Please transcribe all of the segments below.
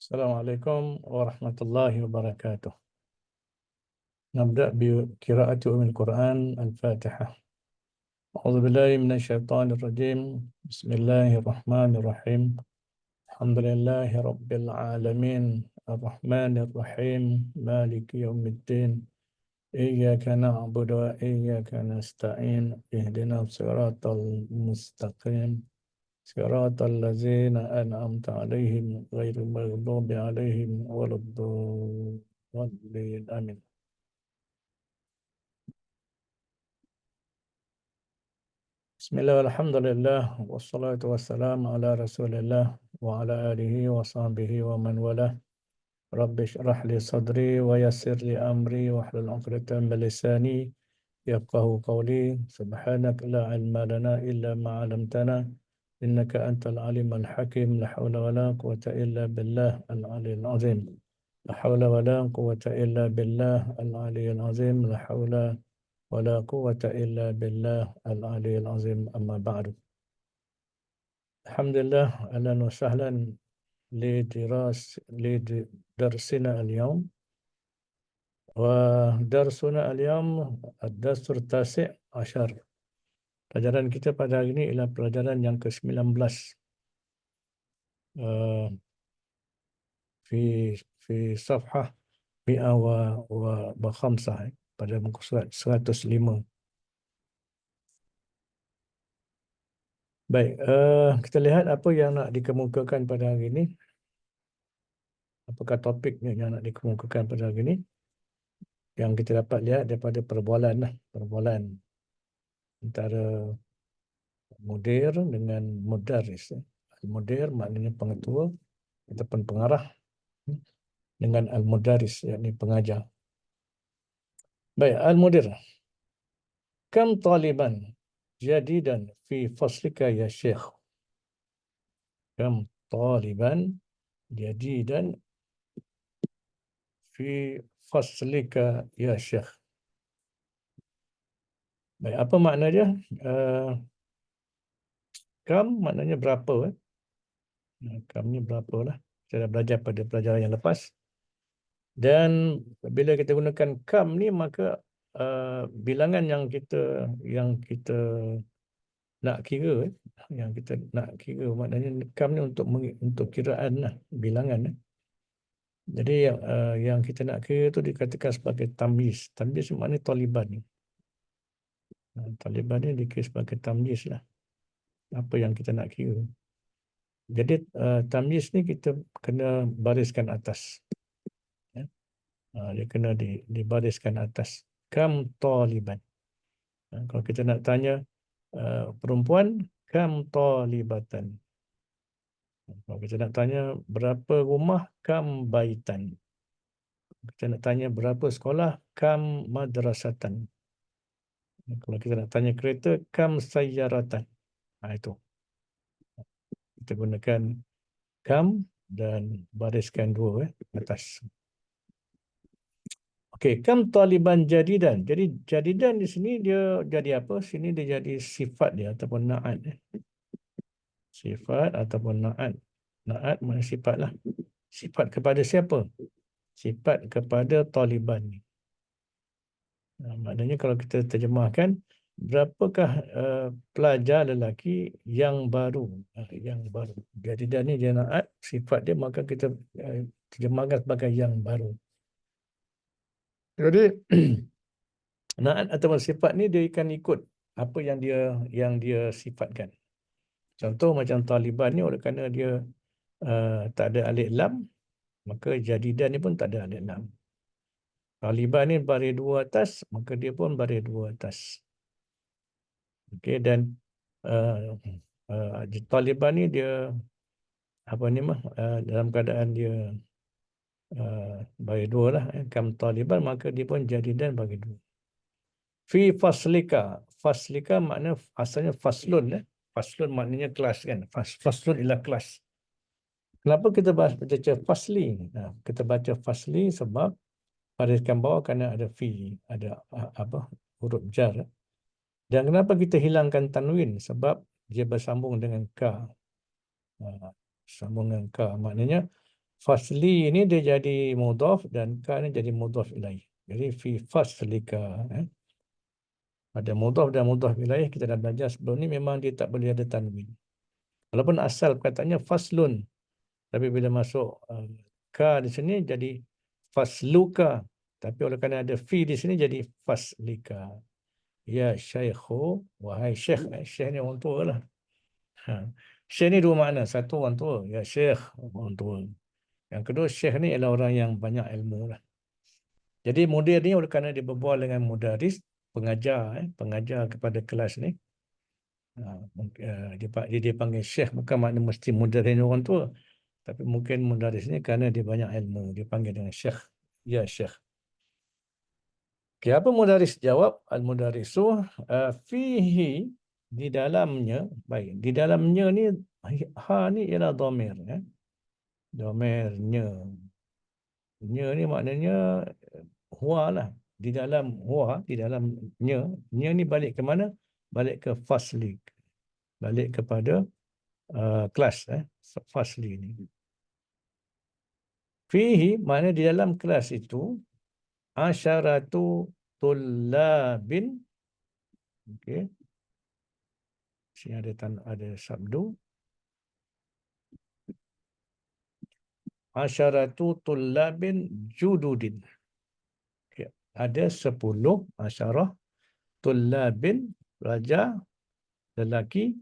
Assalamualaikum warahmatullahi wabarakatuh. نبدأ بقراءة أم القرآن الفاتحة. أعوذ بالله من الشيطان الرجيم. بسم الله الرحمن الرحيم. الحمد لله رب العالمين الرحمن الرحيم مالك يوم الدين إياك نعبد وإياك نستعين اهدنا الصراط المستقيم صراط الذين أنعمت عليهم غير المغضوب عليهم ولا الضالين آمين. Bismillah, alhamdulillah, wassalatu wassalamu ala rasulillah wa ala alihi wa sahbihi wa man wala. Rabbi syrah li sadri wa yassir li amri wa hlul 'uqdatam min lisani yafqahu qawli. Subhanak la ilma lana illa ma 'allamtana innaka antal alimul hakim. La hawla wa la quwwata illa billah al-'aliyyil 'azim. La hawla wa la quwwata illa billah al-'aliyyil 'azim. La hawla ولا قوة إلا بالله العلي العظيم أما بعد. الحمد لله أهلا وسهلا لدرسنا اليوم. ودرسنا اليوم الدرس التاسع عشر. Pelajaran kita pada hari ini ialah pelajaran yang ke-19 في صفحة 105 pada muka surat 105. Baik, kita lihat apa yang nak dikemukakan pada hari ini. Apakah topiknya yang nak dikemukakan pada hari ini? Yang kita dapat lihat daripada perbualan antara mudir dengan mudaris. Al-mudir maknanya pengetua ataupun pengarah, dengan al-mudaris yakni pengajar. Baik, al-mudir. Kam taliban jadidan fi faslika ya syekh. Kam taliban jadidan fi faslika ya syekh. Baik, apa makna dia? Kam maknanya berapa. Kam ni berapa lah. Kita dah belajar pada pelajaran yang lepas. Dan bila kita gunakan kam ni, maka bilangan yang kita nak kira, yang kita nak kira, maknanya kam ni untuk kiraan lah, bilangan. Jadi yang kita nak kira tu dikatakan sebagai tamyiz. Tamyiz maknanya taliban ni. Taliban ni dikira sebagai tamyiz lah. Apa yang kita nak kira. Jadi tamyiz ni kita kena bariskan atas. Dia kena dibariskan atas. Kam taliban. Kalau kita nak tanya perempuan, kam talibatan. Kalau kita nak tanya berapa rumah, kam baitan. Kita nak tanya berapa sekolah, kam madrasatan. Kalau kita nak tanya kereta, kam sayyaratan. Itu. Kita gunakan kam dan bariskan dua atas. Okey, kam taliban jadidan. Jadi jadidan di sini dia jadi apa? Sini dia jadi sifat dia ataupun na'at. Sifat ataupun na'at. Na'at maknanya sifat lah. Sifat kepada siapa? Sifat kepada taliban ni. Maknanya kalau kita terjemahkan, berapakah pelajar lelaki yang baru? Yang baru. Jadidan ni dia na'at, sifat dia, maka kita terjemahkan sebagai yang baru. Jadi na'at atau sifat ni dia akan ikut apa yang dia sifatkan. Contoh macam taliban ni, oleh kerana dia tak ada alif lam, maka jadidan ni pun tak ada alif lam. Taliban ni baris dua atas, maka dia pun baris dua atas. Okey, dan Taliban ni dia apa ni mah dalam keadaan dia bagi dua lah. Kam Taliban maka dia pun jadi dan bagi dua. Fi faslika. Faslika makna asalnya faslun. Faslun maknanya kelas kan. Faslun ialah kelas. Kenapa kita baca fasli? Kita baca fasli sebab bariskan bawah kerana ada fi, ada apa huruf jar. Dan kenapa kita hilangkan tanwin? Sebab dia bersambung dengan ka. Sambung dengan ka. Maknanya fasli ini dia jadi mudhaf dan ka ni jadi mudhaf ilaih. Jadi fi faslika. Ada mudhaf dan mudhaf ilaih kita dah belajar sebelum ni memang dia tak boleh ada tanwin. Walaupun asal perkataannya faslun. Tapi bila masuk ka di sini jadi fasluka. Tapi oleh kerana ada fi di sini jadi faslika. Ya syaikhu, wahai syekh. Syekh ni orang tua lah. Syekh ni dua makna. Satu orang tua. Ya syekh, orang tua. Yang kedua, syekh ni adalah orang yang banyak ilmu lah. Jadi mudir ni oleh kerana dia berbual dengan mudaris, pengajar, pengajar kepada kelas ni. Dia panggil syekh, bukan makna mesti mudaris ni orang tua. Tapi mungkin mudaris ni kerana dia banyak ilmu. Dia panggil dengan syekh. Ya syekh. Okay, apa mudaris jawab? Al-mudarisu fihi, di dalamnya. Baik, di dalamnya ni, ha ni ialah dhamir. Dhamirnya. Nya ni maknanya huwa lah. Di dalam huwa, di dalam nya. Nya ni balik ke mana? Balik ke fasli. Balik kepada kelas. Fasli ni. Fihi, makna di dalam kelas itu, asyaratu tullabin. Okey. Sini ada sabdu. Asyaratu tullabin jududin. Okay. Ada 10 asyarah tullabin, pelajar lelaki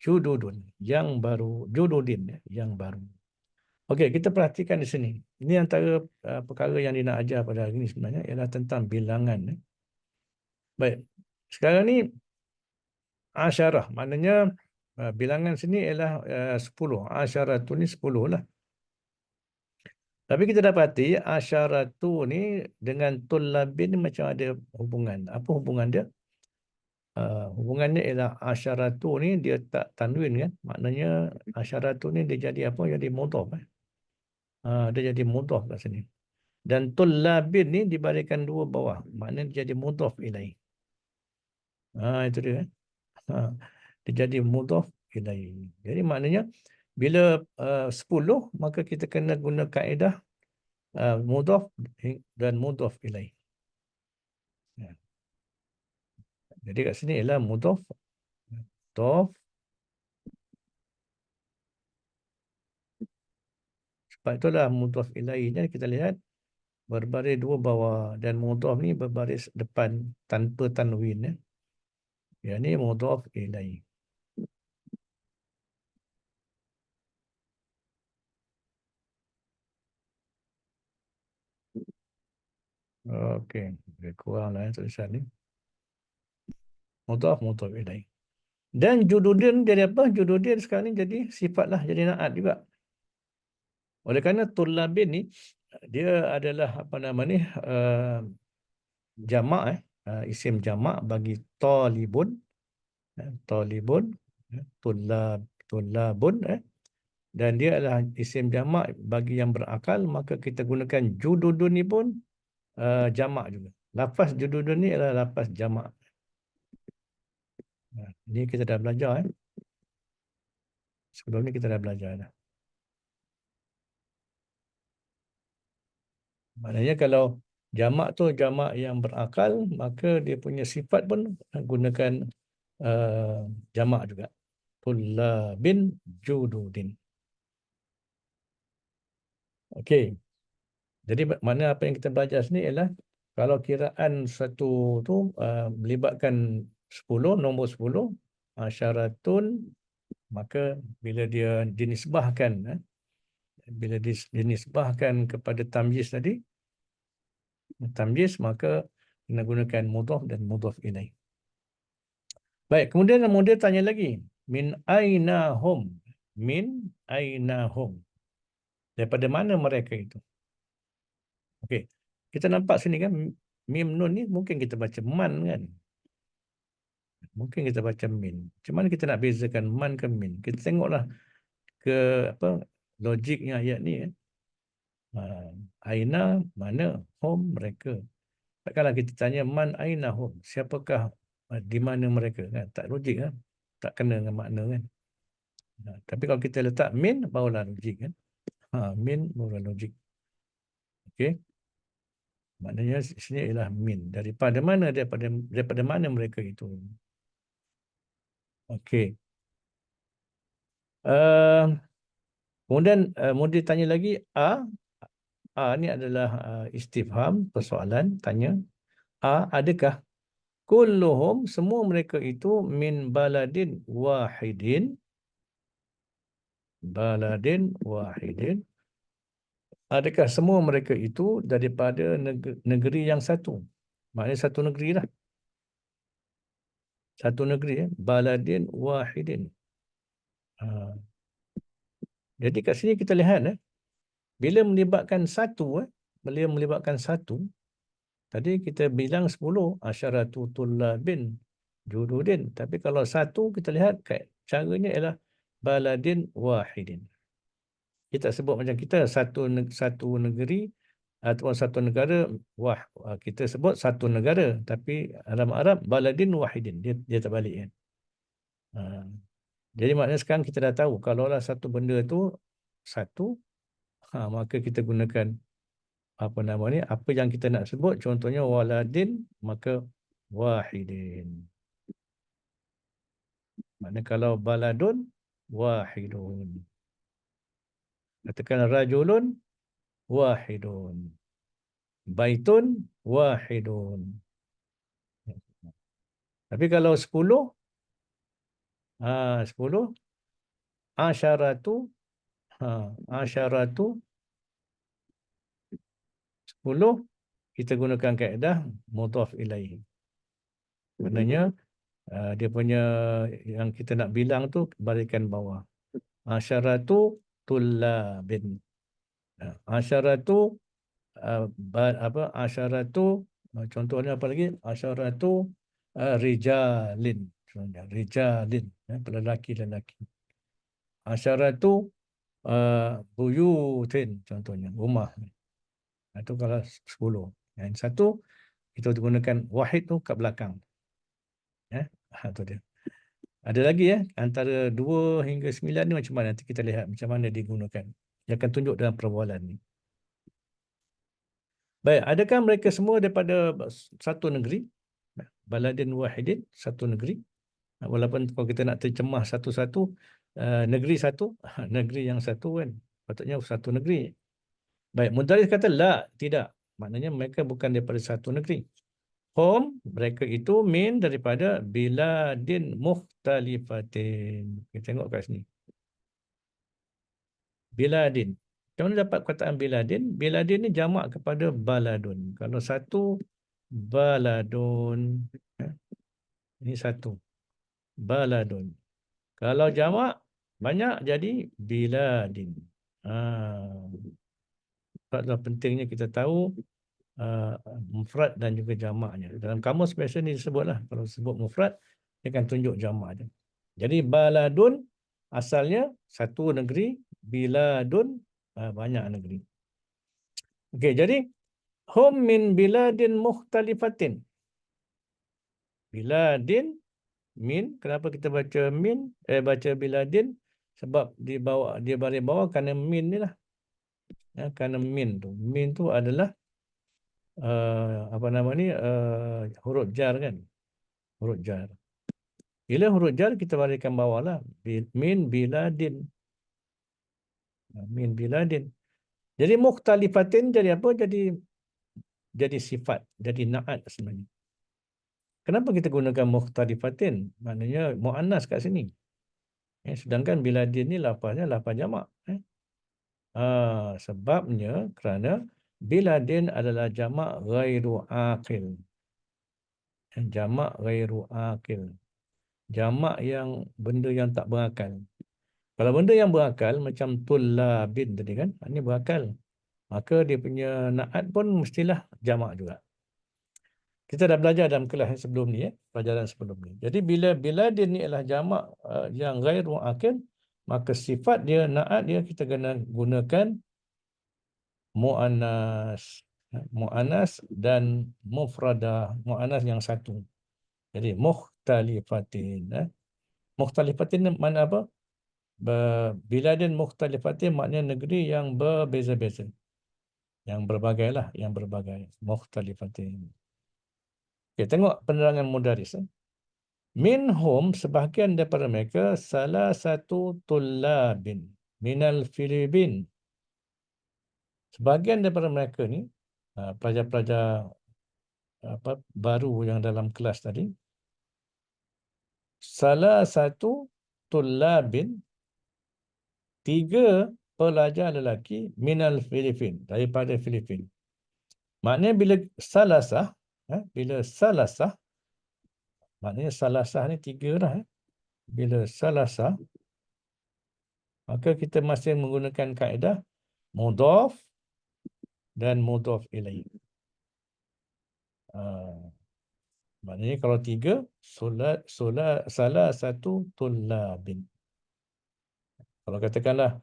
jududun, yang baru. Jududin, yang baru. Okey, kita perhatikan di sini. Ini antara perkara yang dia nak ajar pada hari ini sebenarnya ialah tentang bilangan. Baik. Sekarang ni asyarah, maknanya bilangan sini ialah 10. Asyaratu ni 10 lah. Tapi kita dapati asyaratu ni dengan tullabin ni macam ada hubungan. Apa hubungan dia? Hubungannya ialah asyaratu ni dia tak tanwin kan. Maknanya asyaratu ni dia jadi apa? Jadi mudhaf. Dia jadi mudhaf kat sini. Dan tullabin ni dibalikkan dua bawah. Maknanya dia jadi mudhaf ilaih. Itu dia. Dia jadi mudhaf ilaih. Jadi maknanya bila 10 maka kita kena guna kaedah mudhaf dan mudhaf ilaih. Jadi kat sini ialah mudhaf. Mudhaf. Sebab itulah mudhaf ilaihnya kita lihat berbaris dua bawah dan mudhaf ni berbaris depan tanpa tanwin. Yang ni mudhaf ilaih. Okey, kuranglah tulisan ni. Mudhaf ilaih. Dan jududin jadi apa? Jududin sekarang ni jadi sifatlah, jadi naat juga. Oleh kerana tullabin ni dia adalah apa nama ni jamak isim jamak bagi talibun. Talibun, tullabun dan dia adalah isim jamak bagi yang berakal, maka kita gunakan jududun ni pun jamak juga. Lafaz jududun ni adalah lafaz jamak. Ini kita dah belajar sebelum ni kita dah belajar dah. Maknanya kalau jamak tu jamak yang berakal, maka dia punya sifat pun gunakan jamak juga. Tullabin jududin. Okey. Jadi mana apa yang kita belajar sini ialah kalau kiraan satu tu melibatkan 10, nombor 10, asyaratun, maka bila dia dinisbahkan kepada tamyiz tadi, tamyiz, maka kena gunakan mudhaf dan mudhaf ilaih. Baik, kemudian dia tanya lagi. Min aina hum. Min aina hum. Daripada mana mereka itu? Okey. Kita nampak sini kan, mim nun ni mungkin kita baca man kan? Mungkin kita baca min. Macam mana kita nak bezakan man ke min? Kita tengoklah ke apa logiknya ayat ni. Aina mana, hum mereka. Takkanlah kita tanya man aina hum, siapakah di mana mereka kan? Tak logik kan? Tak kena dengan makna kan? Tapi kalau kita letak min barulah logik kan? Min barulah logik. Okey. Maknanya sini ialah min. Daripada mana, daripada mana mereka itu. Okey. Kemudian Mudi tanya lagi, ni adalah istifham, persoalan, tanya. Adakah kulluhum, semua mereka itu min baladin wahidin. Baladin wahidin. Adakah semua mereka itu daripada negeri yang satu? Maknanya satu negeri lah. Satu negeri, baladin wahidin. Jadi kat sini kita lihat, bila melibatkan satu, tadi kita bilang 10, asyaratu tullabin jududin. Tapi kalau satu, kita lihat caranya ialah baladin wahidin. Kita sebut macam kita, satu negeri ataupun satu negara, kita sebut satu negara. Tapi dalam Arab, baladin wahidin. Dia terbalik kan. Jadi maknanya sekarang kita dah tahu, kalaulah satu benda tu satu, maka kita gunakan apa nama ni, apa yang kita nak sebut, contohnya waladin, maka wahidin. Maknanya kalau baladun, wahidun. Katakan rajulun, wahidun. Baitun, wahidun. Tapi kalau 10, 10, asyaratu, asyaratu, 10, kita gunakan kaedah mudhaf ilaihi. Maknanya dia punya yang kita nak bilang tu barikan bawah. Asyaratu tullabin. Asyaratu asyaratu, contohnya apa lagi? Asyaratu rijalin. Rijalin, lelaki-lelaki. Asyaratu buyutin, contohnya rumah. Itu kalau 10. Yang satu kita gunakan wahid tu kat belakang. Itu dia. Ada lagi antara 2 hingga 9 ni macam mana? Nanti kita lihat macam mana digunakan. Dia akan tunjuk dalam perbualan ni. Baik, adakah mereka semua daripada satu negeri? Baladin wahidin, satu negeri. Walaupun kalau kita nak terjemah satu-satu, negeri satu, negeri yang satu kan. Patutnya satu negeri. Baik, Mudaris kata la, tidak. Maknanya mereka bukan daripada satu negeri. Hum, mereka itu min daripada biladin mukhtalifatin. Kita tengok kat sini. Biladin. Macam mana dapat perkataan biladin? Biladin ni jamak kepada baladun. Kalau satu, baladun. Ini satu. Baladun. Kalau jamak, banyak jadi biladin. Sebablah pentingnya kita tahu mufrad dan juga jamaknya. Dalam kamus biasa ni disebutlah, kalau sebut mufrad dia akan tunjuk jamak dia. Jadi baladun asalnya satu negeri, biladun banyak negeri. Okey, jadi hum min biladin mukhtalifatin. Biladin min, kenapa kita baca min, baca biladin? Sebab di baris bawah kerana min ni lah. Kerana min tu. Min tu adalah apa nama ni, huruf jar kan. Huruf jar. Bila huruf jar kita bariskan bawah lah. Min biladin. Min biladin. Jadi mukhtalifatin jadi apa? Jadi sifat. Jadi na'at sebenarnya. Kenapa kita gunakan mukhtalifatin? Maknanya mu'annas kat sini. Sedangkan biladin ni lafaznya lafaz jamak. Sebabnya kerana biladin adalah jamak ghairu aqil. Jamak ghairu aqil. Jamak yang benda yang tak berakal. Kalau benda yang berakal macam tullabin tadi kan, ini berakal. Maka dia punya naat pun mestilah jamak juga. Kita dah belajar dalam kelas yang sebelum ni, pelajaran sebelum ni. Jadi bila bila dia ni adalah jamak yang ghair muakil, maka sifat dia naat dia kita kena gunakan muannas. Muannas dan mufradah, muannas yang satu. Jadi mukhtalifatin. Mukhtalifatin mana apa? Biladin mukhtalifatin maknanya negeri yang berbeza-beza. Yang berbagai lah, yang berbagai. Mukhtalifatin. Okay, tengok penerangan mudaris. Minhum, sebahagian daripada mereka, salah satu tullabin minal Filipin. Sebahagian daripada mereka ni, pelajar-pelajar baru yang dalam kelas tadi, salah satu tullabin, 3 pelajar lelaki minal Filipin, daripada Filipin. Maknanya bila salasah, bila salasah, maknanya salasah ni 3 lah. Bila salasah, maka kita masih menggunakan kaedah mudhaf dan mudhaf ilaih. Maknanya kalau 3, salah satu tullabin. Kalau katakanlah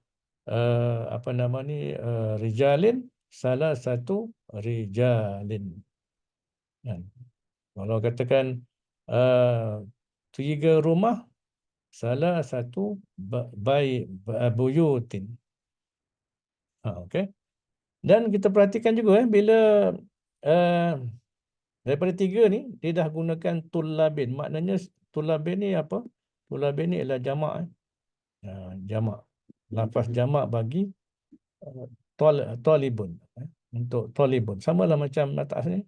apa nama ni, rijalin, salah satu rijalin. Kan? Kalau katakan 3 rumah, salah satu buyutin. Okey. Dan kita perhatikan juga bila daripada 3 ni dia dah gunakan tullabin. Maknanya tullabin ni apa? Tullabin ni ialah jamak. Jamak. Lafaz jamak bagi talibun. Untuk talibun. Samalah macam atas ni.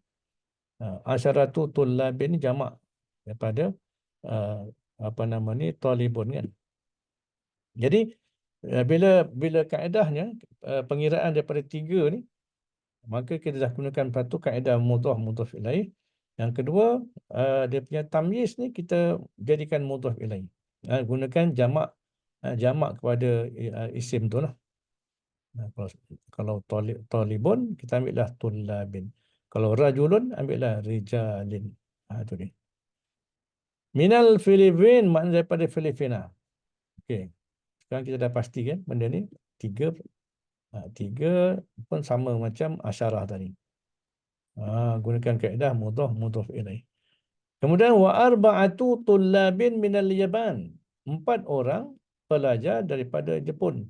Asyaratu tullabin ni jamak daripada apa nama ni, talibun kan. Jadi bila kaedahnya pengiraan daripada 3 ni, maka kita dah gunakan satu kaedah mudhaf mudhaf ilaih. Yang kedua, dia punya tamyiz ni kita jadikan mudhaf ilaih. Gunakan jamak kepada isim tu lah. Kalau talibun, kita ambillah tullabin. Kalau rajulun, ambillah rijalin. Itu dia. Minal Filipin, makna daripada Filipina. Okey. Sekarang kita dah pasti kan benda ni. 3 pun sama macam asyarah tadi. Gunakan kaedah mudhaf mudhaf ilaih. Kemudian wa arba'atu tullabin minal Yaman. 4 orang pelajar daripada Jepun.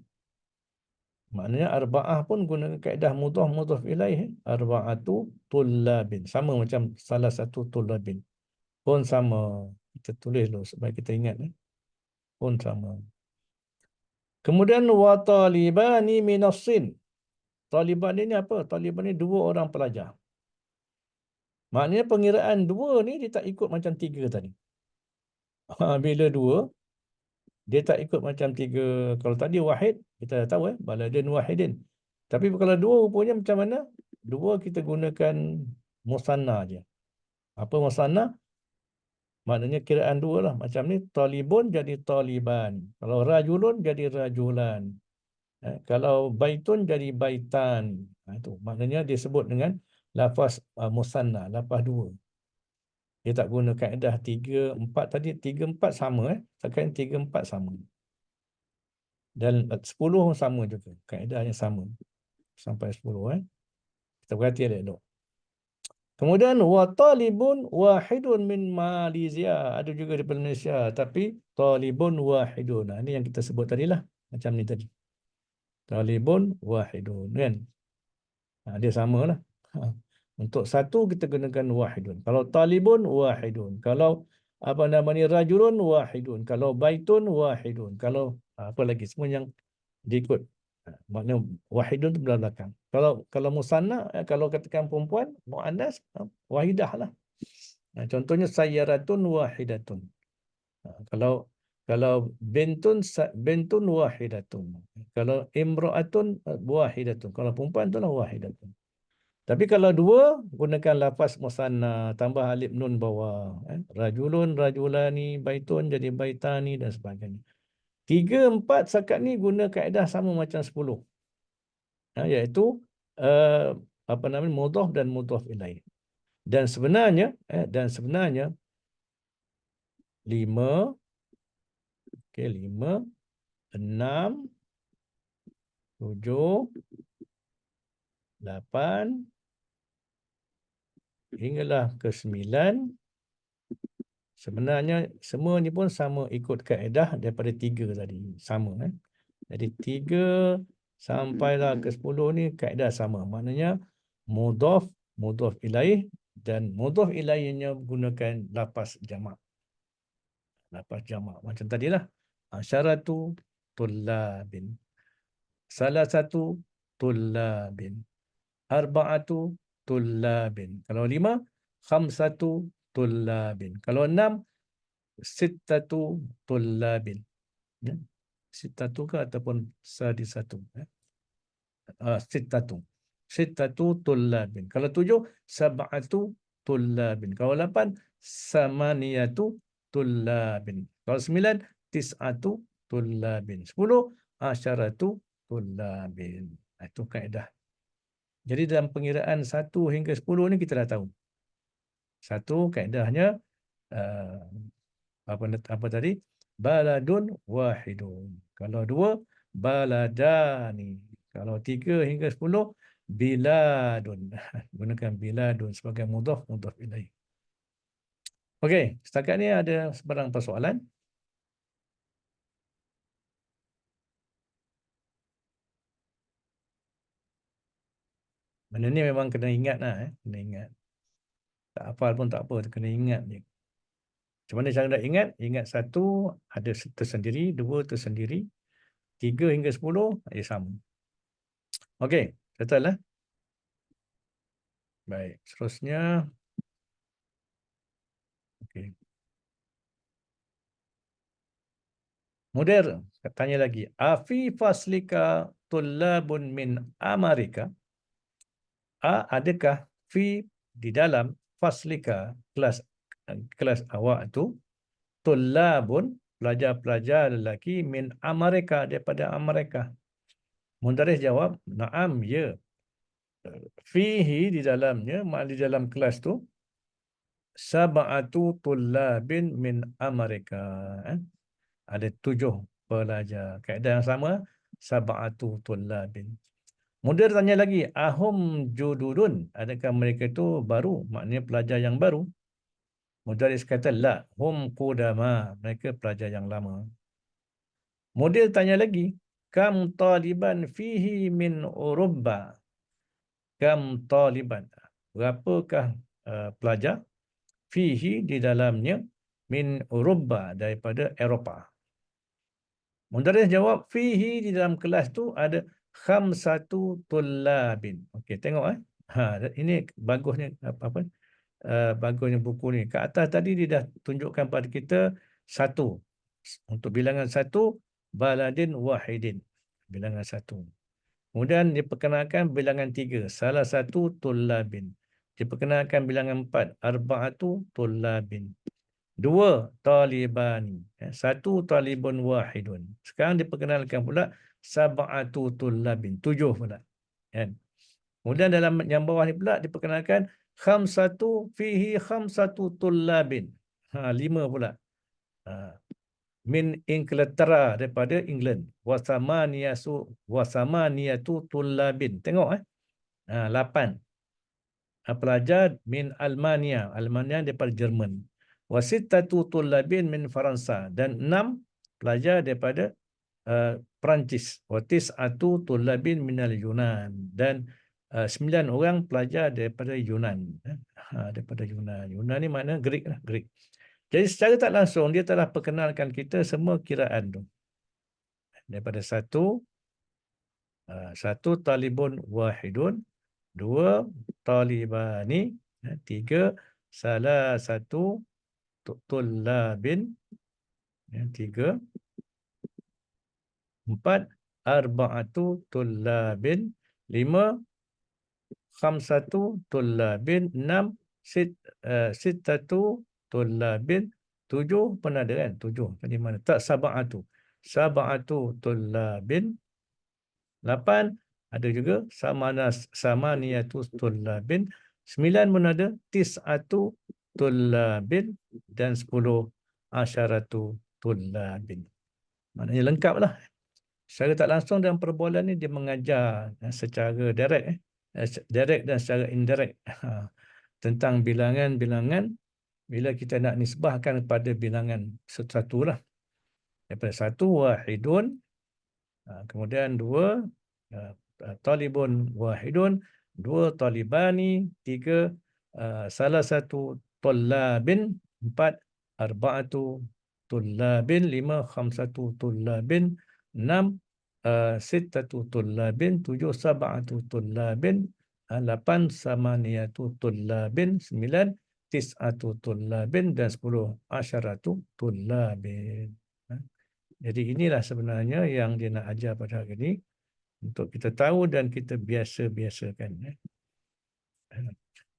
Maknanya arba'ah pun gunakan kaedah mudhaf mudhaf ilaih. Arba'atu tullabin. Sama macam salah satu tullabin. Pun sama. Kita tulis dulu supaya kita ingat. Pun sama. Kemudian wa talibani minas Sin. Taliban ini apa? Taliban ini 2 orang pelajar. Maknanya pengiraan 2 ni dia tak ikut macam 3 tadi. Bila 2, dia tak ikut macam 3. Kalau tadi wahid, kita dah tahu baladin wahidin. Tapi kalau 2 rupanya macam mana? 2 kita gunakan musanna je. Apa musanna? Maknanya kiraan 2 lah. Macam ni, talibun jadi taliban. Kalau rajulun jadi rajulan. Kalau baitun jadi baitan. Itu maknanya dia sebut dengan lafaz musanna, lafaz 2. Dia tak guna kaedah 3, 4 tadi. 3, 4 sama. Sekarang 3, 4 sama. Dan 10 sama juga. Kaedahnya sama. Sampai 10. Kita perhati elok. Kemudian wa talibun wahidun min Malaysia. Ada juga di Malaysia. Tapi talibun wahidun. Ini yang kita sebut tadilah. Macam ni tadi. Talibun wahidun. Kan? Dia samalah. Untuk satu kita gunakan wahidun. Kalau talibun wahidun. Kalau apa namanya rajulun wahidun. Kalau baitun wahidun. Kalau apa lagi semua yang diikut. Maknanya wahidun tu belakang. Kalau musanna, kalau katakan perempuan, muannas, wahidah lah. Contohnya sayyaratun wahidatun. Kalau bintun wahidatun. Kalau imra'atun wahidatun. Kalau perempuan tu lah wahidatun. Tapi kalau dua, gunakan lafaz musanna, tambah alif nun bawah. Rajulun, rajulani, baitun jadi baitani dan sebagainya. 3, 4 sakat ni guna kaedah sama macam 10. Iaitu apa namanya, mudhaf dan mudhaf ilaih. Dan sebenarnya 5, okey, 5, 6, 7, 8 hinggalah ke 9. Sebenarnya semua ni pun sama ikut kaedah daripada 3 tadi. Sama. Jadi 3 sampailah ke 10 ni kaedah sama. Maknanya mudhaf, mudhaf ilaih dan mudhaf ilaihnya gunakan lafaz jamak. Lafaz jamak macam tadilah. Asyaratu tullabin. Salah satu tullabin. Arba'atu tullabin. Kalau 5, khamsatu tullabin. Kalau 6, sittatu tullabin. Sittatu ke ataupun sadisatu. Sittatu. Sittatu tullabin. Kalau 7, sab'atu tullabin. Kalau 8, samaniyatu tullabin. Kalau 9, tis'atu tullabin. 10, asyaratu tullabin. Itu kaedah. Jadi dalam pengiraan 1 hingga 10 ni kita dah tahu. 1 kaedahnya apa tadi? Baladun wahidun. Kalau 2, baladani. Kalau 3 hingga 10, biladun. Gunakan biladun sebagai mudhaf, mudhaf ilaih. Okey, setakat ni ada sebarang persoalan? Benda ni memang kena ingat lah. Kena ingat. Tak hafal pun tak apa, kena ingat je. Macam mana cara nak ingat? Ingat 1 ada tersendiri, 2 tersendiri, 3 hingga 10 sama. Okey, settle lah. Baik, seterusnya. Okey. Mudir, tanya lagi. Afi faslika tullabun min Amerika? Adakah fi di dalam faslika kelas awak tu tullabun pelajar-pelajar lelaki min Amerika daripada Amerika? Mudaris jawab, na'am, ya. Fihi di dalamnya, di dalam kelas tu sab'atu tullabin min Amerika. Ada 7 pelajar. Kaedah yang sama, sab'atu tullabin. Mudir tanya lagi, ahum jududun, adakah mereka itu baru? Maknanya pelajar yang baru. Mudaris kata, la, hum qudama, mereka pelajar yang lama. Mudir tanya lagi, kam taliban fihi min Urubba? Kam taliban, berapakah pelajar fihi di dalamnya min Urubba, daripada Eropah? Mudaris jawab, fihi di dalam kelas tu ada khamsatu tullabin. Okey, tengok ini bagusnya apa bagusnya buku ni. Kat atas tadi dia dah tunjukkan pada kita 1. Untuk bilangan 1, baladin wahidin. Bilangan 1. Kemudian diperkenalkan bilangan 3, salah satu tullabin. Diperkenalkan bilangan 4, arba'atu tullabin. 2, talibani. 1, talibun wahidun. Sekarang diperkenalkan pula sab'atu tullabin. 7 pula. Kan? Kemudian dalam yang bawah ni pula diperkenalkan khamsatu fihi khamsatu tullabin. 5 pula. Min Inglaterra, daripada England. Wasamaniyatu tullabin. Tengok 8. Pelajar min Almania. Almania daripada Jerman. Wasittatu tullabin min Faransa. Dan 6 pelajar daripada Perancis. Watis'atu tullabin minal Yunan. Dan 9 orang pelajar daripada Yunan. Daripada Yunan. Yunan ni mana? Greek lah. Greek. Jadi secara tak langsung dia telah perkenalkan kita semua kiraan tu. Daripada 1, 1 talibun wahidun, 2 talibani, 3 salah satu tullabin, 3, 4 arba'atu tullabin, 5 khamsatu tullabin. 6 sittatu tullabin. 7 pun ada kan? 7 tadi mana? Tak, sab'atu. Sab'atu tullabin. 8 ada juga samaniyatu tullabin. 9 pun ada tis'atu tullabin. Dan 10 asyaratu tullabin. Maknanya lengkap lah. Secara tak langsung dalam perbualan ni dia mengajar secara direct direct dan secara indirect tentang bilangan-bilangan bila kita nak nisbahkan kepada bilangan satu lah. Daripada 1 wahidun, kemudian 2 talibun wahidun, 2 talibani, 3 salah satu tullabin, 4 arba'atu tullabin, 5 khamsatu tullabin, 6 sittatu tullabin, 7 sab'atu tullabin, 8 samaniyatu tullabin, 9 tis'atu tullabin, dan 10 asyaratu tullabin. Jadi inilah sebenarnya yang dia nak ajar pada hari ini untuk kita tahu dan kita biasa-biasakan.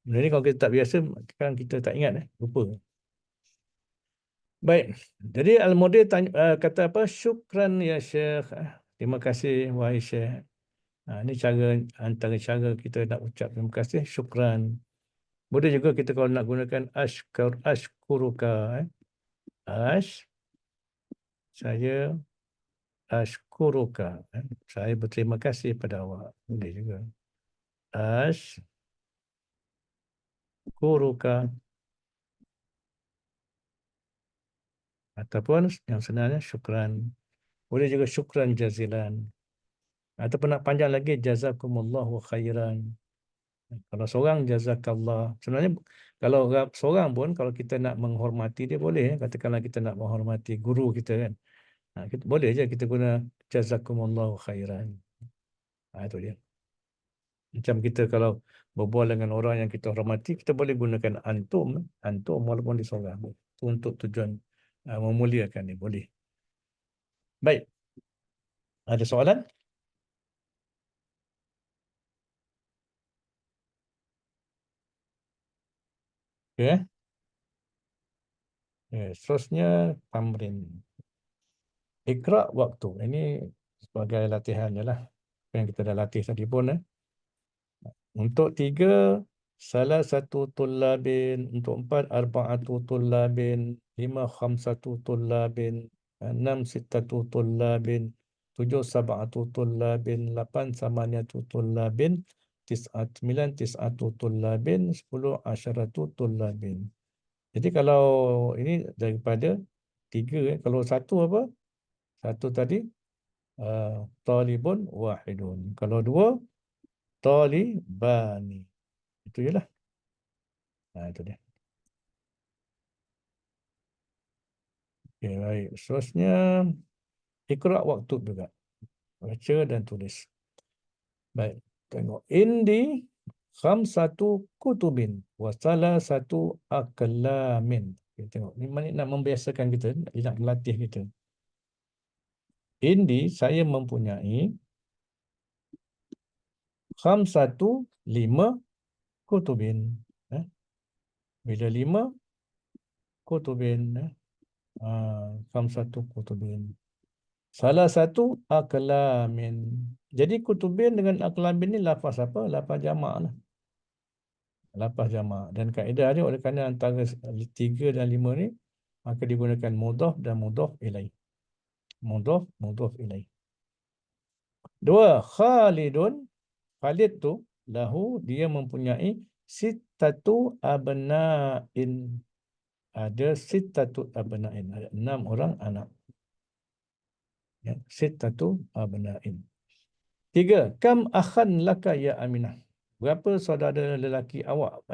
Benda ni kalau kita tak biasa, kan kita tak ingat, lupa. Baik, jadi Al-Mudir kata apa? Syukran ya Syekh. Terima kasih wahai Syekh. Ini cara, antara cara kita nak ucap terima kasih, syukran. Boleh juga kita kalau nak gunakan ashkuruka. Saya ashkuruka. Saya berterima kasih pada awak. Boleh juga. Ashkuruka. Ataupun yang sebenarnya syukran. Boleh juga syukran jazilan. Ataupun nak panjang lagi, jazakumullahu khairan. Kalau seorang, jazakallah. Sebenarnya kalau seorang pun, kalau kita nak menghormati dia boleh. Katakanlah kita nak menghormati guru kita kan. Boleh je kita guna jazakumullahu khairan. Itu dia. Macam kita kalau berbual dengan orang yang kita hormati, kita boleh gunakan antum. Antum walaupun dia seorang. Itu untuk tujuan memuliakan dia. Boleh. Baik. Ada soalan? Ya. Seterusnya tamrin. Ikra waktu. Ini sebagai latihan je lah. Yang kita dah latih tadi pun. Untuk 3, salah satu tullabin. Untuk 4, arba'atu tullabin. 5, khamsatu tullabin. 6, sittatu tullabin. 7, sab'atu tullabin. 8, samaniyatu tullabin. 9, tis'atu tullabin. 10, asyaratu tullabin. Jadi kalau ini daripada 3, kalau 1 apa? 1 tadi talibun wahidun. Kalau 2 talibani. Itu je lah. Itu dia. Okey, baik. Seterusnya ikra waktu juga. Baca dan tulis. Baik. Tengok. Indi khamsatu kutubin wa salasatu aqlamin. Okay, tengok. Ini nak membiasakan kita, nak melatih kita. Indi, saya mempunyai khamsatu, 5 kutubin. Bila 5 kutubin. Khamsatu kutubin. Salah satu aqlamin. Jadi kutubin dengan aqlamin ni lafaz apa? Lafaz jamak lah. Lafaz jamak. Dan kaedah dia oleh kerana antara 3 dan 5 ni, maka digunakan mudhaf dan mudhaf ilaih. Mudhaf ilaih. 2, Khalidun. Khalid tu, lahu, dia mempunyai sittatu abna'in. Ada sittatu abna'in. Ada 6 orang anak. Sittatu abna'in. 3, kam akhan laka ya Aminah. Berapa saudara lelaki awak?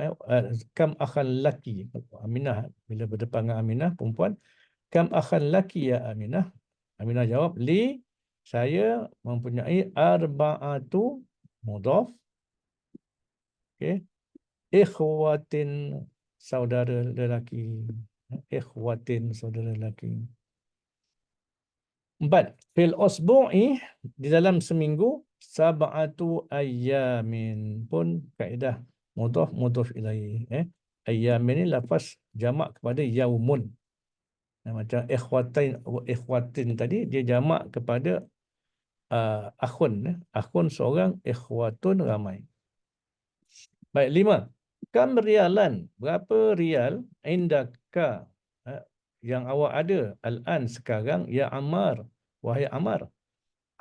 Kam akhan laki. Aminah, bila berdepan dengan Aminah, perempuan. Kam akhan laki ya Aminah. Aminah jawab, li, saya mempunyai arba'atu mudhaf. Okey. Ikhwatin, saudara lelaki. Ikhwatin, saudara lelaki. 4, fil usbu'i, di dalam seminggu, sab'atu ayyamin pun kaedah mudhaf ilaih. Ayyamin ni lafaz jamak kepada yaumun. Macam ikhwatin tadi dia jamak kepada akhun. Akhun seorang, ikhwatun ramai. Baik, 5. Kam rialan, berapa rial indaka yang awak ada al-an sekarang, ya Ammar, wahai Ammar.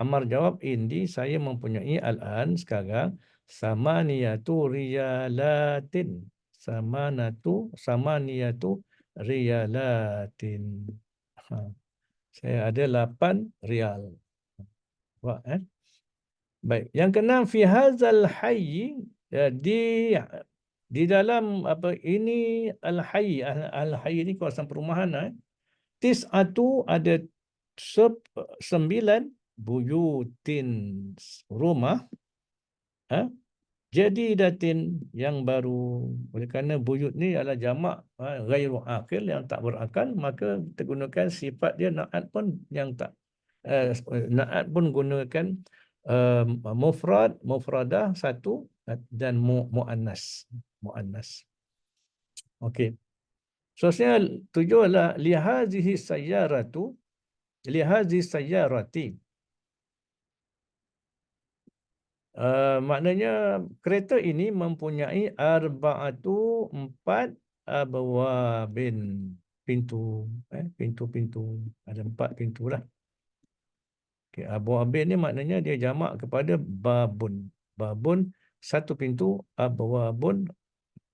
Ammar jawab, indi, saya mempunyai al-an sekarang samaniyatu riyalatin. Samaniyatu riyalatin. Saya ada 8 rial. Wah, Baik, yang keenam, fi hadzal hayy, di dalam apa ini al-hayy. Al-hayy ni kawasan perumahan. Tis'atu, ada 9 buyutin, rumah. Jadi datin, yang baru. Oleh kerana buyut ni adalah jamak ghairu aqil, yang tak berakal, maka kita gunakan sifat dia na'at pun yang tak na'at pun gunakan mufradah satu dan muannas. Okey. Seterusnya 7 adalah lihazihi sayyarati. Maknanya kereta ini mempunyai 4 abwabin, pintu. Pintu-pintu. Ada 4 pintu lah. Okay, abwabin ni maknanya dia jamak kepada babun. Babun, 1 pintu. Abwabun,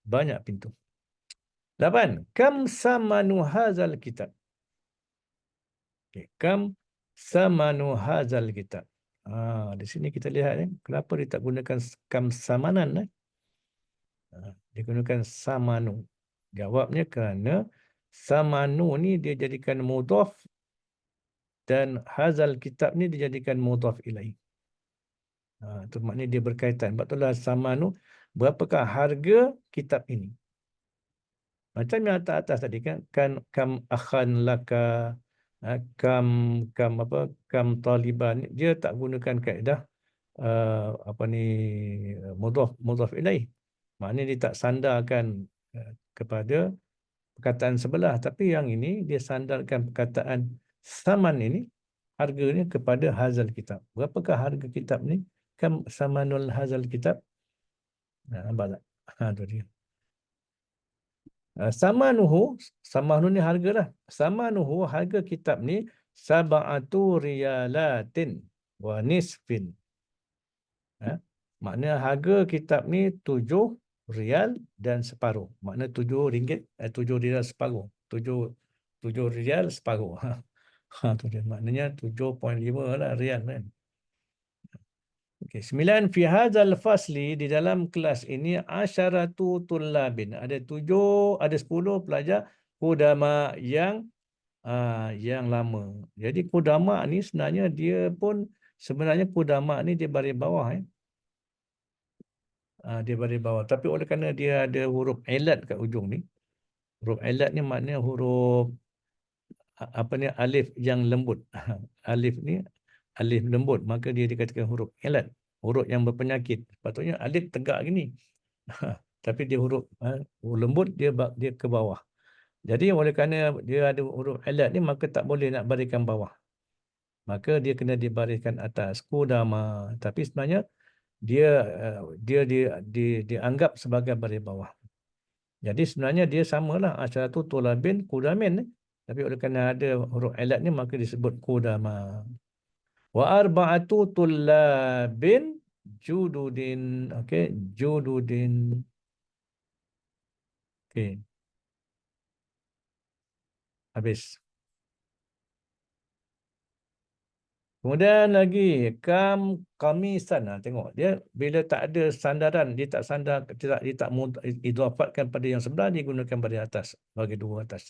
banyak pintu. 8. Kam samanu hazal kitab. Okay, kam samanu hazal kitab. Di sini kita lihat kenapa dia tak gunakan kam samanan. Dia gunakan samanu. Jawabnya kerana samanu ni dia jadikan mudhaf dan hazal kitab ni dijadikan mudhaf ilaih. Itu maknanya dia berkaitan. Sebab itulah samanu, berapakah harga kitab ini. Macam yang atas tadi kan kam akhan laka, kam taliban, dia tak gunakan kaedah mudhaf ilaih. Maknanya dia tak sandarkan kepada perkataan sebelah, tapi yang ini dia sandarkan perkataan saman ini, harganya, kepada hazal kitab. Berapakah harga kitab ni? Kam samanul hazal kitab. Nampak tak? Itu dia. Samanuhu ni hargalah. Samanuhu, harga kitab ni, sab'atu riyalatin wa nisfin. Maknanya harga kitab ni 7 rial dan separuh. Maknanya 7 ringgit, 7 rial separuh. 7 rial separuh. Tu dia. Maknanya 7.5 lah rial kan. Okey, 9, fi hadzal fasli, di dalam kelas ini, asyaratu tullabin, ada 10 pelajar qudama yang lama. Jadi qudama ni sebenarnya dia pun qudama ni dia baris bawah. Dia baris bawah, tapi oleh kerana dia ada huruf ilat kat ujung ni. Huruf ilat ni maknanya huruf alif yang lembut. Alif ni alif lembut, maka dia dikatakan huruf ilat, huruf yang berpenyakit. Patutnya alif tegak gini. Tapi dia huruf lembut, dia ke bawah. Jadi oleh kerana dia ada huruf ilat ni, maka tak boleh nak bariskan bawah. Maka dia kena dibariskan atas, qudama. Tapi sebenarnya dia dianggap sebagai baris bawah. Jadi sebenarnya dia samalah, asyaratu tulabin qudamin. Tapi oleh kerana ada huruf ilat ni, maka disebut qudama. Wa arba'atu tullabin jududin. Okey, jududin. Okey. Habis. Kemudian lagi kamisan. Tengok dia bila tak ada sandaran, dia tak idhafatkan pada yang sebelah, dia gunakan pada atas, bagi dua atas.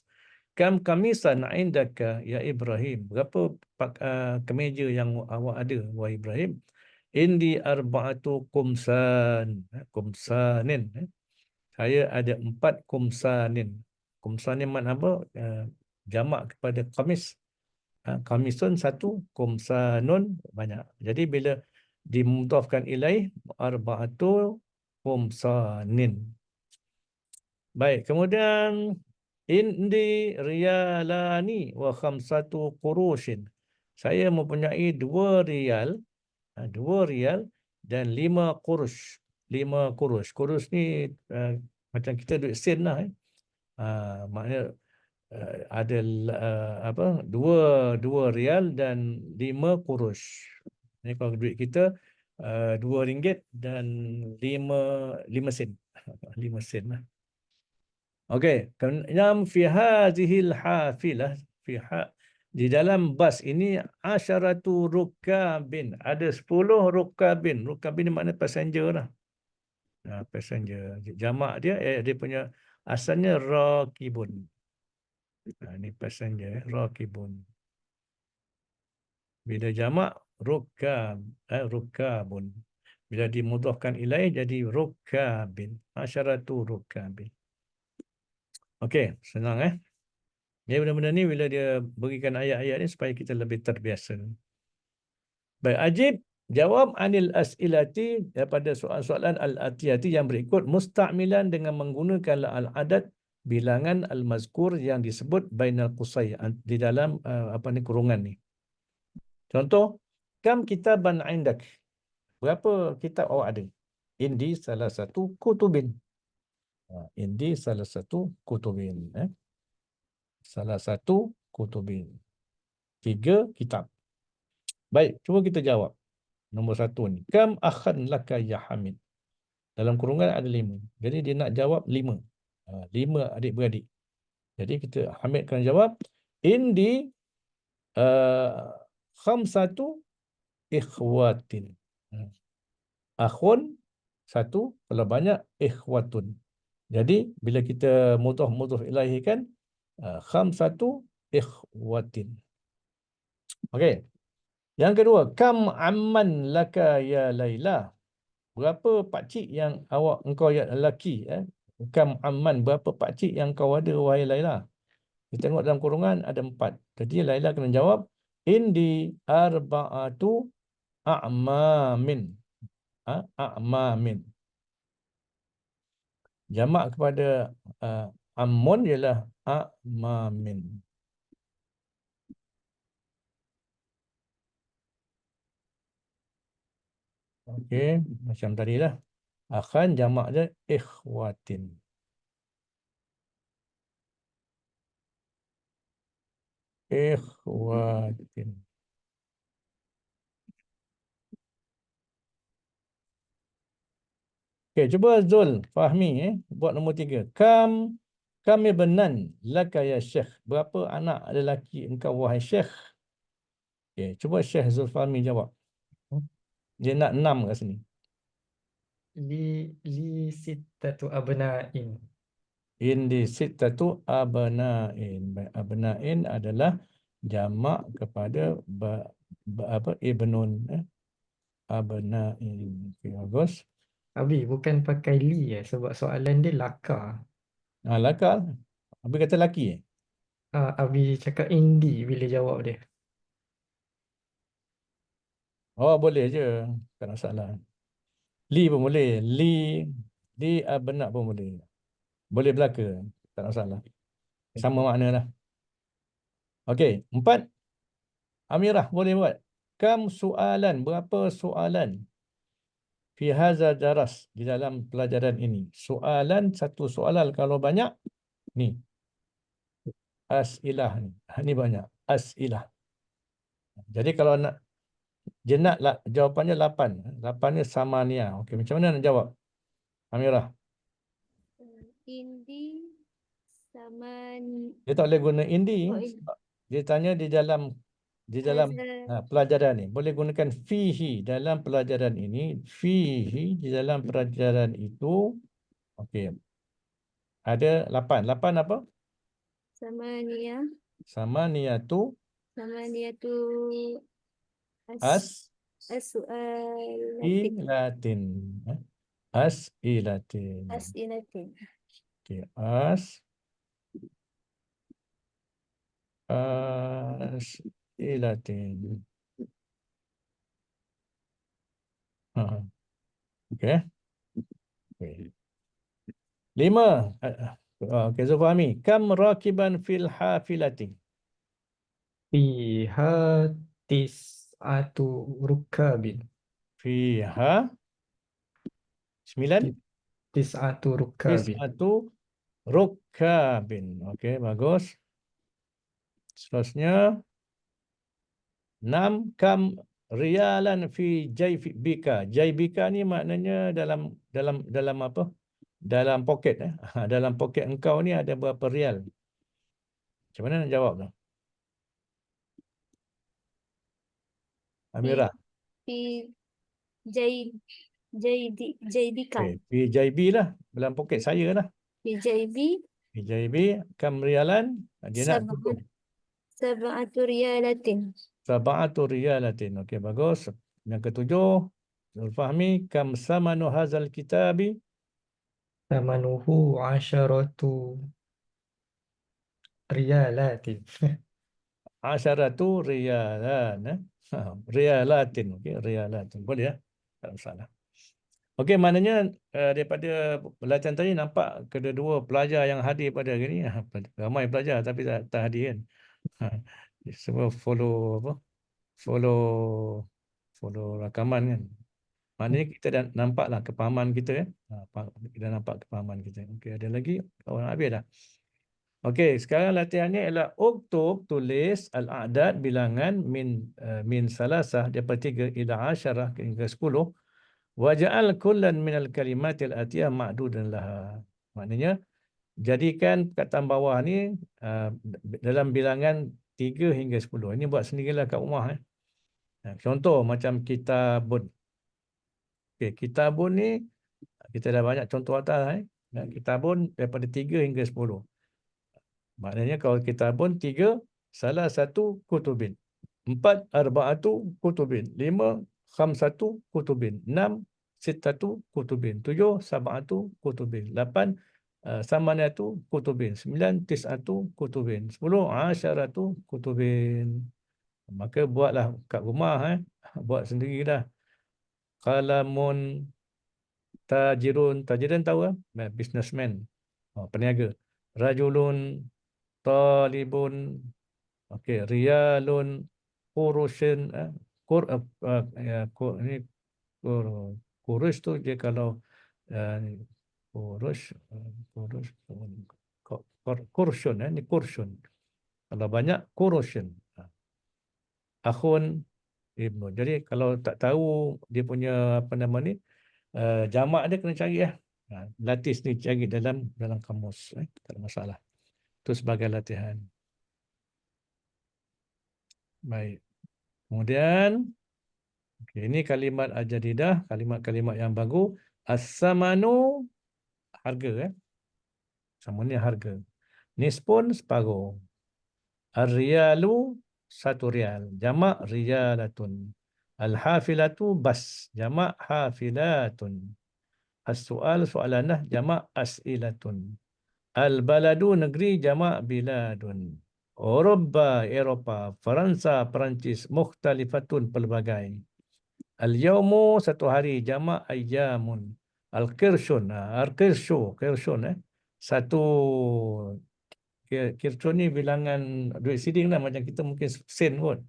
Kam kamisan indaka ya Ibrahim. Berapa kemeja yang awak ada wahai Ibrahim? Indi arba'atu kumsan. Kumsanin. Saya ada 4 kumsanin. Kumsanin makna apa? Jamak kepada kamis. Kamisun 1, kumsanun banyak. Jadi bila dimudhafkan ilaih arba'atu khumsanin. Baik, kemudian indi riyalani wa khamsatu qurushin. Saya mempunyai 2 rial, 2 rial dan 5 kurus. 5 kurus. Kurus ni macam kita duit sen lah. Maknanya ada apa? 2 rial dan 5 kurus. Ini kalau duit kita 2 ringgit dan 5 sen. 5 sen lah. Okey, kenam fi hadhil hafilah di dalam bas ini asyaratu rukabin, ada 10 rukabin. Rukabin ni makna passenger lah. Passenger. Jamak dia dia punya asalnya rakibun. Ni passenger, rakibun. Bila jamak rukab, rukabun. Bila dimudhafkan ilaih jadi rukabin. Asyaratu rukabin. Okey, senang Jadi benda-benda ni bila dia berikan ayat-ayat ni supaya kita lebih terbiasa. Baik, ajib jawab anil as'ilati daripada soalan-soalan al-atiyati yang berikut musta'milan dengan menggunakan al-adad bilangan al-mazkur yang disebut bainal qusay di dalam kurungan ni. Contoh, kam kitaban indak? Berapa kitab awak ada? Indi salah satu kutubin. Indi salah satu kutubin. Salah satu kutubin. 3 kitab. Baik, cuba kita jawab. Nombor 1 ni. Kam akhan laka ya Hamid? Dalam kurungan ada 5. Jadi dia nak jawab 5. 5 adik-beradik. Jadi kita Hamid kena jawab. Indi khamsatu ikhwatin. Akhun 1, kalau banyak ikhwatun. Jadi bila kita mudhaf ilaihi kan khamsatu ikhwatin. Okey. Yang kedua, kam amman laka ya Laila? Berapa pakcik yang engkau ya lelaki? Kam amman, berapa pakcik yang kau ada wahai Laila? Kita tengok dalam kurungan ada 4. Jadi Laila kena jawab indi arba'atu a'mamin. A'mamin. Jamak kepada ammun ialah a'mamin. Okey, macam tadilah. Akhan jamak dia ikhwatin. Ikhwatin. Okey, cuba Zul fahmi buat nombor 3. Kam ibnan laka ya Syekh? Berapa anak lelaki engkau wahai Syekh? Okey, cuba Syekh Zulfahmi jawab. Dia nak 6 kat sini. Li sittatu abna'in. Indi sittatu abna'in. Abna'in adalah jamak kepada ibnun. Abna'in. Okey, bagus. Abi bukan pakai li sebab soalan dia laka. Laka. Habis kata laki Abi cakap indi bila jawab dia. Oh, boleh je. Tak ada masalah. Li pun boleh. Li abna' pun boleh. Boleh belaka. Tak ada masalah. Sama makna lah. Okey, 4. Amirah boleh buat. Kam soalan, berapa soalan fi hadza daras, di dalam pelajaran ini. Soalan, satu soalan. Kalau banyak, ni. As'ilah ni. Ni banyak. As'ilah. Jadi kalau nak, dia nak jawapannya 8. 8 ni samania. Okey, macam mana nak jawab? Amirah. Indi saman. Dia tak boleh guna indi. Oh, Dia tanya di dalam pelajaran ni. Boleh gunakan fihi dalam pelajaran ini. Fihi di dalam pelajaran itu. Okey. Ada 8. 8 apa? Samania. Samaniyatu. Samaniyatu As'ilatin. As'ilatin. As'ilatin. Okey. As'ilatin. Ha. Okey. Okey. 5. Okey, Zulfahmi. Kam rakiban fil hafilati? Fiha tis'atu rukabin. Fiha 9. Ti- Tis'atu rukabin. Tis'atu rukabin. Okey, bagus. Seterusnya 6. Kam rialan fi jaybika. Jaybika ni maknanya dalam apa? Dalam poket Dalam poket engkau ni ada berapa rial? Macam mana nak jawab tu? Amirah. Fi jai jaibika. Okey, fi jaybi lah. Dalam poket saya lah. Fi jaibi Fi jaybi kam rialan. Dia nak tutup. sab'atu riyalatin. Sab'atu riyalatin. Okey, bagus. Yang ketujuh, Zulfahmi, kam samanu hazal kitabi? Tamanuhu asyaratu riyalatin. Asyaratu riyalan. Riyalatin. Okey, riyalatin. Boleh ya? Tak masalah. Okey, maknanya daripada latihan tadi nampak kedua-dua pelajar yang hadir pada hari ni. Ramai pelajar tapi tak hadir kan. Semua follow apa? Follow rakaman kan. Maknanya kita dah nampaklah kepahaman kita kan. Kita dah nampak kepahaman kita. Okey, ada lagi? Kawan habis dah. Okey, sekarang latihannya ialah uktub, tulis al-a'dad bilangan min salasah daripada 3 ila 10 hingga 10. Waja'al kullan minal kalimatil atiyah ma'dudan laha. Maknanya jadikan perkataan bawah ni dalam bilangan 3 hingga 10. Ini buat sendirilah kat rumah. Contoh macam kitabun. Okey, kitabun ni kita dah banyak contoh atas. Kitabun daripada 3 hingga 10. Maknanya kalau kitabun 3, salah satu kutubin. 4, arba'atu kutubin. 5, khamsatu kutubin. 6, sittatu kutubin. 7, sab'atu kutubin. 8, samaniyatu kutubin. 9, tis'atu kutubin. 10, asyaratu kutubin. Maka buatlah kat rumah. Buat sendirilah. Qalamun tajirun. Tajirin tahu kan? Businessman. Peniaga. Rajulun talibun. Okey, riyalun kurushin. Ini kurus tu dia kalau kurus kurshun. Ini kurshun. Kalau banyak kurushin. Akhun ibnu. Jadi kalau tak tahu dia punya apa nama ni, jamak dia kena cari lah. Latih ni cari dalam kamus. Tak ada masalah. Itu sebagai latihan. Baik. Kemudian, okay, ini kalimat al-jadidah, kalimat-kalimat yang baru. As-samanu, harga. Samanu ni harga. Nispun, separuh. Ar-riyalu, 1 rial. Jamak, riyalatun. Al-hafilatu, bas. Jamak, hafilatun. As-su'al, soalanah. Jamak, as'ilatun. Al-baladu, negeri. Jamak, biladun. Eropah, Eropah. Faransa, Perancis. Mukhtalifatun, pelbagai. Al-yawmu, 1 hari. Jamak, ayyamun. Al-kirshun, kirshun. 1 kirshun ni bilangan duit siding lah. Macam kita mungkin sen kot.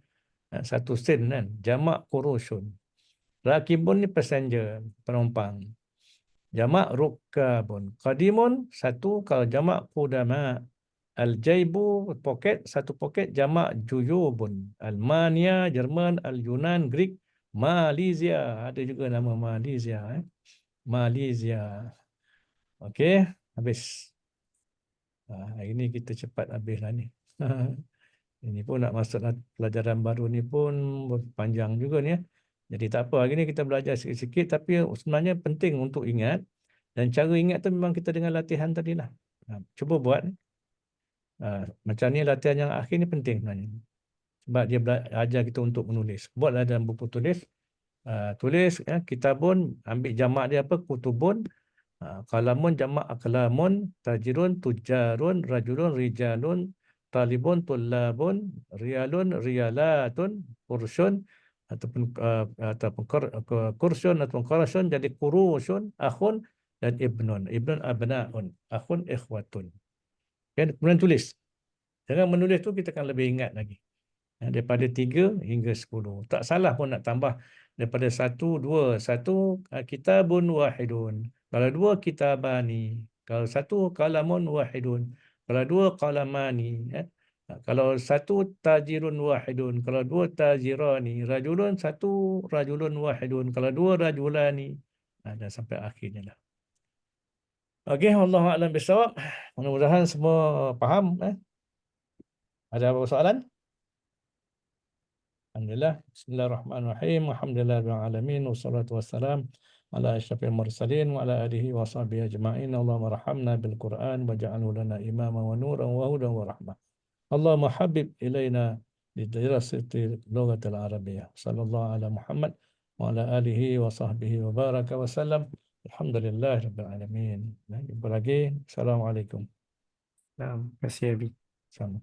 1 sen kan. Jamak, kurushun. Rakibun ni passenger, penumpang. Jamak, rukkabun. Qadimun, 1. Kalau jamak, qudama. Al-jaibu, poket. 1 poket. Jamak, juyubun. Almania, Jerman. Al-Yunan, Greek. Malaysia. Ada juga nama Malaysia. Malaysia. Okey, habis. Hari ni kita cepat habislah ni. Ini pun nak masuk pelajaran baru ni pun panjang juga ni. Jadi tak apa, hari ni kita belajar sikit-sikit tapi sebenarnya penting untuk ingat. Dan cara ingat tu memang kita dengan latihan tadilah. Cuba buat. Macam ni latihan yang akhir ni penting sebenarnya. Sebab dia ajar kita untuk menulis. Buatlah dalam buku tulis. Tulis kitabun, ambil jamak dia apa? Kutubun. Qalamun jamak aqlamun, tajirun, tujarun, rajulun, rijalun, talibun, tullabun, riyalun, riyalatun, kurshun, kursyun ataupun qarasyun jadi qurusyun, akhun dan ibnun. Ibnun abnaun, akhun ikhwatun. Kan kemudian tulis. Dengan menulis tu kita akan lebih ingat lagi. Daripada 3 hingga 10. Tak salah pun nak tambah daripada 1, 2. 1 kitabun wahidun. Kalau 2 kitabani. Kalau 1 qalamun wahidun. Kalau 2 qalamani. Kalau 1 tajirun wahidun. Kalau 2 tajirani. Rajulun 1 rajulun wahidun. Kalau 2 rajulani. Dan sampai akhirnya lah. Okey, wallahu a'lam bisawab. Mudah-mudahan semua faham. Ada apa soalan? Alhamdulillah. Bismillahirrahmanirrahim. Alhamdulillahirabbil alamin wassalatu wassalam ala asyrafil mursalin wa ala alihi wa sahbihi ajma'in. Allahumma arhamna bil Qur'an waj'alhu lana imama wa nuran wa hudan wa rahmah. Allahumma habib ilaina lidirasati lughatil arabiyyah. Sallallahu ala Muhammad wa ala alihi wa sahbihi wa baraka wa sallam. Alhamdulillahirabbil alamin. Jumpa lagi. Assalamualaikum. Terima kasih Abi. Sama.